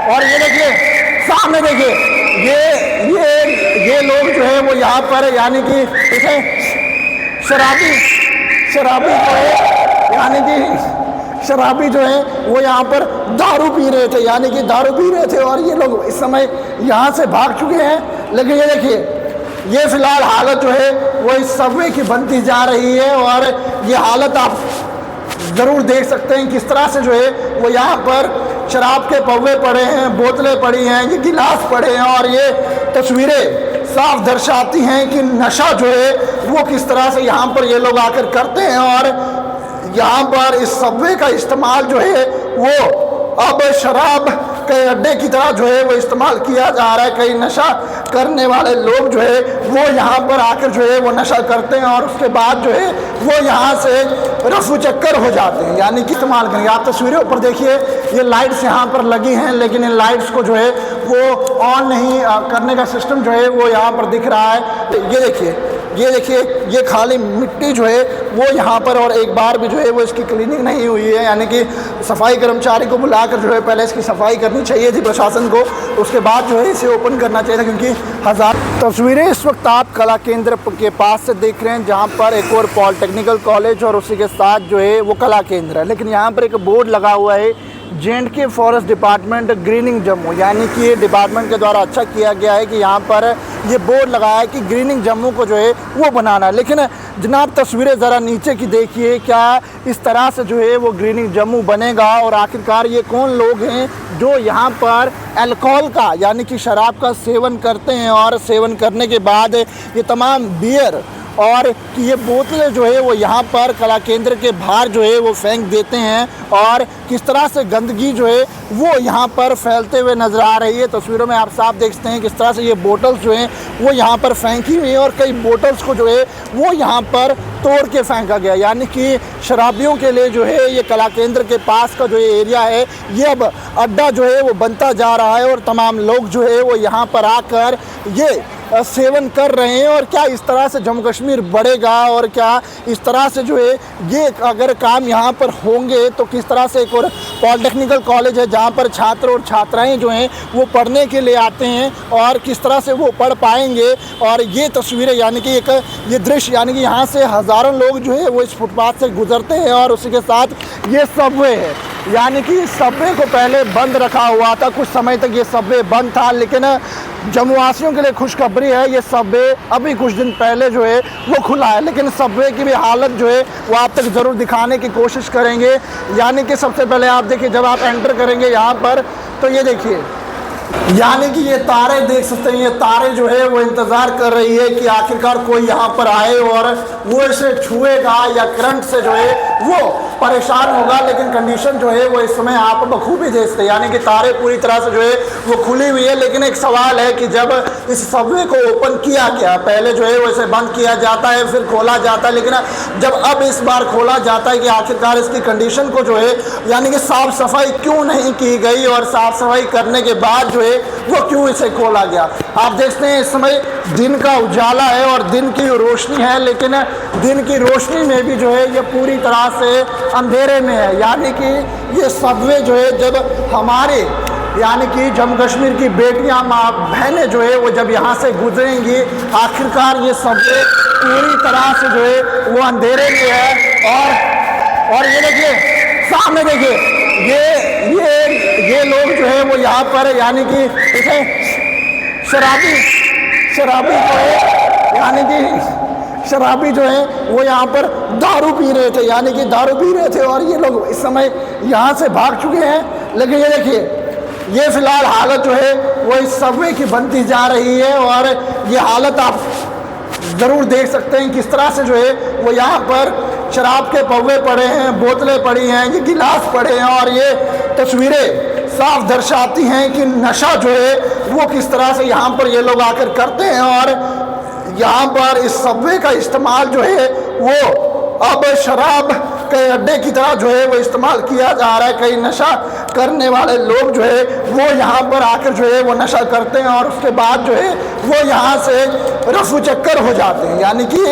और ये देखिए सामने देखिए ये लोग जो है वो यहाँ पर यानी कि इसे शराबी जो है यानी कि शराबी जो है वो यहाँ पर दारू पी रहे थे, यानी कि दारू पी रहे थे और ये लोग इस समय यहाँ से भाग चुके हैं। लेकिन ये देखिए ये फिलहाल हालत जो है वो इस सबवे की बनती जा रही है और ये हालत आप ज़रूर देख सकते हैं किस तरह से जो है वो यहाँ पर शराब के पौवे पड़े हैं, बोतलें पड़ी हैं, ये गिलास पड़े हैं और ये तस्वीरें साफ दर्शाती हैं कि नशा जो है वो किस तरह से यहाँ पर ये लोग आकर करते हैं। और यहाँ पर इस सबवे का इस्तेमाल जो है वो अब शराब के अड्डे की तरह जो है वो इस्तेमाल किया जा रहा है। कई नशा करने वाले लोग जो है वो यहाँ पर आकर जो है वो नशा करते हैं और उसके बाद जो है वो यहाँ से रफू चक्कर हो जाते हैं, यानी कि इस्तेमाल करेंगे। आप तस्वीरें ऊपर देखिए, ये लाइट्स यहाँ पर लगी हैं लेकिन इन लाइट्स को जो है वो ऑन नहीं करने का सिस्टम जो है वो यहाँ पर दिख रहा है। ये देखिए ये खाली मिट्टी जो है वो यहाँ पर, और एक बार भी जो है वो इसकी क्लीनिंग नहीं हुई है, यानी कि सफाई कर्मचारी को बुलाकर जो है पहले इसकी सफाई करनी चाहिए थी प्रशासन को, उसके बाद जो है इसे ओपन करना चाहिए था। क्योंकि हजार तस्वीरें इस वक्त आप कला केंद्र के पास से देख रहे हैं जहाँ पर एक और पॉलिटेक्निकल कॉलेज और उसी के साथ जो है वो कला केंद्र है। लेकिन यहाँ पर एक बोर्ड लगा हुआ है J&K forest department grinning Jammu, यानी कि ये डिपार्टमेंट के द्वारा अच्छा किया गया है कि यहाँ पर ये बोर्ड लगाया है कि ग्रीनिंग जम्मू को जो है वो बनाना है। लेकिन जनाब तस्वीरें ज़रा नीचे की देखिए, क्या इस तरह से जो है वो ग्रीनिंग जम्मू बनेगा और आखिरकार ये कौन लोग हैं जो यहाँ पर अल्कोहल का यानी कि शराब का सेवन करते हैं और सेवन करने के बाद ये तमाम बियर और कि ये बोतलें जो है वो यहाँ पर कला केंद्र के बाहर जो है वो फेंक देते हैं और किस तरह से गंदगी जो है वो यहाँ पर फैलते हुए नज़र आ रही है। तस्वीरों में आप साफ देख सकते हैं किस तरह से ये बोतल्स जो हैं वो यहाँ पर फेंकी हुई हैं और कई बोतल्स को जो है वो यहाँ पर तोड़ के फेंका गया, यानी कि शराबियों के लिए जो है ये कला केंद्र के पास का जो ये एरिया है ये अब अड्डा जो है वो बनता जा रहा है और तमाम लोग जो है वो यहाँ पर आकर ये सेवन कर रहे हैं। और क्या इस तरह से जम्मू कश्मीर बढ़ेगा और क्या इस तरह से जो है ये अगर काम यहाँ पर होंगे तो किस तरह से एक और पॉलिटेक्निकल कॉलेज है जहाँ पर छात्र और छात्राएं जो हैं वो पढ़ने के लिए आते हैं और किस तरह से वो पढ़ पाएंगे। और ये तस्वीरें यानी कि एक ये दृश्य यानी कि यहाँ से हज़ारों लोग जो है वो इस फुटपाथ से गुजरते हैं और उसी के साथ ये सबवे है, यानी कि सबवे को पहले बंद रखा हुआ था, कुछ समय तक ये सबवे बंद था। लेकिन जम्मू वासियों के लिए खुशखबरी है, ये सबवे अभी कुछ दिन पहले जो है वो खुला है। लेकिन सबवे की भी हालत जो है वो आप तक ज़रूर दिखाने की कोशिश करेंगे। यानी कि सबसे पहले आप देखिए जब आप एंटर करेंगे यहाँ पर तो ये देखिए यानी कि ये तारे देख सकते हैं, ये तारे जो है वो इंतज़ार कर रही है कि आखिरकार कोई यहाँ पर आए और वो इसे छुएगा या करंट से जो है वो परेशान होगा। लेकिन कंडीशन जो है वो इस समय आप बखूबी देख सकते हैं, यानी कि तारे पूरी तरह से जो है वो खुली हुई है। लेकिन एक सवाल है कि जब इस सबवे को ओपन किया गया, पहले जो है वो इसे बंद किया जाता है फिर खोला जाता है, लेकिन जब अब इस बार खोला जाता है कि आखिरकार इसकी कंडीशन को जो है यानी कि साफ़ सफाई क्यों नहीं की गई और साफ़ सफाई करने के बाद जो है वो क्यों इसे खोला गया। आप देखते हैं इस समय दिन का उजाला है और दिन की रोशनी है, लेकिन दिन की रोशनी में भी जो है ये पूरी तरह से अंधेरे में है। यानी कि ये सबवे जो है जब हमारे यानी कि जम्मू कश्मीर की बेटियां माँ बहनें जो है वो जब यहाँ से गुजरेंगी आखिरकार ये सबवे पूरी तरह से जो है वो अंधेरे में है। और ये देखिए सामने देखिए ये लोग जो है वो यहाँ पर यानी कि इसे शराबी जो है यानी कि शराबी जो है वो यहाँ पर दारू पी रहे थे, यानी कि दारू पी रहे थे और ये लोग इस समय यहाँ से भाग चुके हैं। लेकिन ये देखिए ये फिलहाल हालत जो है वो इस सबवे की बनती जा रही है और ये हालत आप ज़रूर देख सकते हैं किस तरह से जो है वो यहाँ पर शराब के पौवे पड़े हैं, बोतलें पड़ी हैं, ये गिलास पड़े हैं और ये तस्वीरें साफ दर्शाती हैं कि नशा जो है वो किस तरह से यहाँ पर ये लोग आकर करते हैं। और यहाँ पर इस सबवे का इस्तेमाल जो है वो अब शराब के अड्डे की तरह जो है वो इस्तेमाल किया जा रहा है। कई नशा करने वाले लोग जो है वो यहाँ पर आकर जो है वो नशा करते हैं और उसके बाद जो है वो यहाँ से रफू चक्कर हो जाते हैं, यानी कि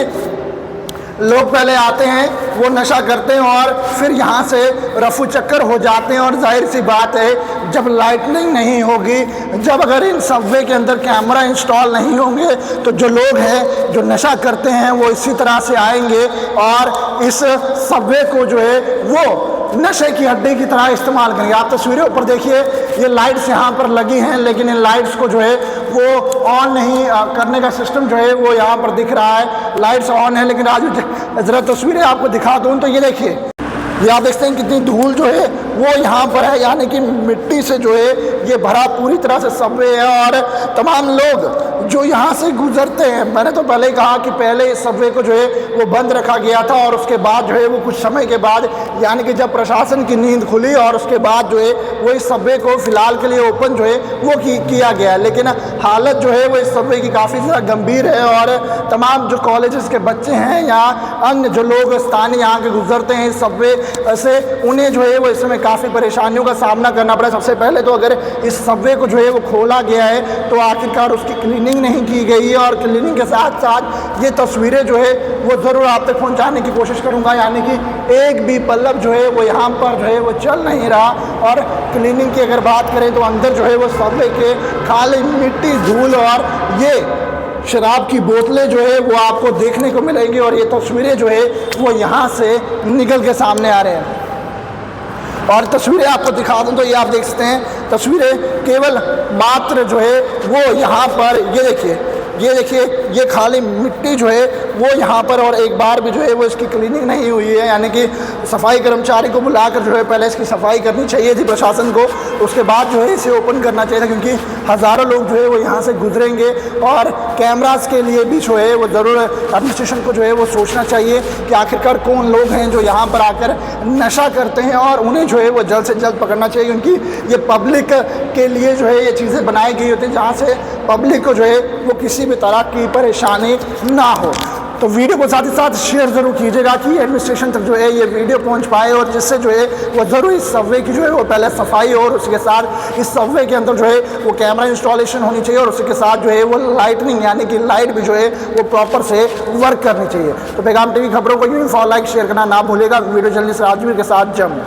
लोग पहले आते हैं, वो नशा करते हैं और फिर यहाँ से रफू चक्कर हो जाते हैं। और जाहिर सी बात है, जब लाइटनिंग नहीं होगी, जब अगर इन सबवे के अंदर कैमरा इंस्टॉल नहीं होंगे, तो जो लोग हैं जो नशा करते हैं वो इसी तरह से आएंगे और इस सबवे को जो है वो नशे की हड्डी की तरह इस्तेमाल करेंगे। आप तस्वीरें ऊपर देखिए, ये लाइट्स यहाँ पर लगी हैं, लेकिन इन लाइट्स को जो है वो ऑन नहीं करने का सिस्टम जो है वो यहाँ पर दिख रहा है। लाइट्स ऑन है, लेकिन आज ज़रा तस्वीरें आपको दिखा दूँ तो ये देखिए, ये आप देखते हैं कितनी धूल जो है वो यहाँ पर है, यानी कि मिट्टी से जो है ये भरा पूरी तरह से सबवे है। और तमाम लोग जो यहाँ से गुजरते हैं, मैंने तो पहले ही कहा कि पहले इस सबवे को जो है वो बंद रखा गया था और उसके बाद जो है वो कुछ समय के बाद, यानी कि जब प्रशासन की नींद खुली और उसके बाद जो है वो इस सबवे को फ़िलहाल के लिए ओपन जो है वो किया गया है। लेकिन हालत जो है वो इस सबवे की काफ़ी ज़्यादा गंभीर है और तमाम जो कॉलेजेस के बच्चे हैं या अन्य जो लोग स्थानीय यहाँ के गुजरते हैं इस सबवे से, उन्हें जो है वो इस समय काफ़ी परेशानियों का सामना करना पड़ा। सबसे पहले तो अगर इस सबवे को जो है वो खोला गया है तो आखिरकार उसकी क्लीनिंग नहीं की गई है, और क्लीनिंग के साथ साथ ये तस्वीरें जो है वो ज़रूर आप तक पहुंचाने की कोशिश करूंगा। यानी कि एक भी पल्लव जो है वो यहाँ पर जो है वो चल नहीं रहा। और क्लीनिंग की अगर बात करें तो अंदर जो है वो सबवे के खाली मिट्टी, धूल और ये शराब की बोतलें जो है वो आपको देखने को मिलेंगी। और ये तस्वीरें जो है वो यहाँ से निकल के सामने आ रहे हैं। और तस्वीरें आपको दिखा दूं तो ये आप देख सकते हैं, तस्वीरें केवल मात्र जो है वो यहाँ पर ये देखिए ये खाली मिट्टी जो है वो यहाँ पर, और एक बार भी जो है वो इसकी क्लीनिंग नहीं हुई है। यानी कि सफाई कर्मचारी को बुलाकर जो है पहले इसकी सफाई करनी चाहिए थी प्रशासन को, उसके बाद जो है इसे ओपन करना चाहिए था, क्योंकि हज़ारों लोग जो है वो यहाँ से गुजरेंगे। और कैमरास के लिए भी जो है वो ज़रूर एडमिनिस्ट्रेशन को जो है वो सोचना चाहिए कि आखिरकार कौन लोग हैं जो यहाँ पर आकर नशा करते हैं, और उन्हें जो है वो जल्द से जल्द पकड़ना चाहिए, क्योंकि ये पब्लिक के लिए जो है ये चीज़ें बनाई गई होती हैं जहाँ से पब्लिक को जो है वो किसी भी तरह की परेशानी ना हो। तो वीडियो को साथ ही साथ शेयर ज़रूर कीजिएगा कि एडमिनिस्ट्रेशन तक जो है ये वीडियो पहुंच पाए, और जिससे जो है वो ज़रूर इस सबवे की जो है वो पहले सफाई और उसके साथ इस सबवे के अंदर जो है वो कैमरा इंस्टॉलेशन होनी चाहिए, और उसके साथ जो है वो लाइटनिंग यानी कि लाइट भी जो है वो प्रॉपर से वर्क करनी चाहिए। तो पैगाम टीवी खबरों को यूँ फॉलो, लाइक, शेयर करना ना भूलेगा। वीडियो जल्दी से राजवीर के साथ जम।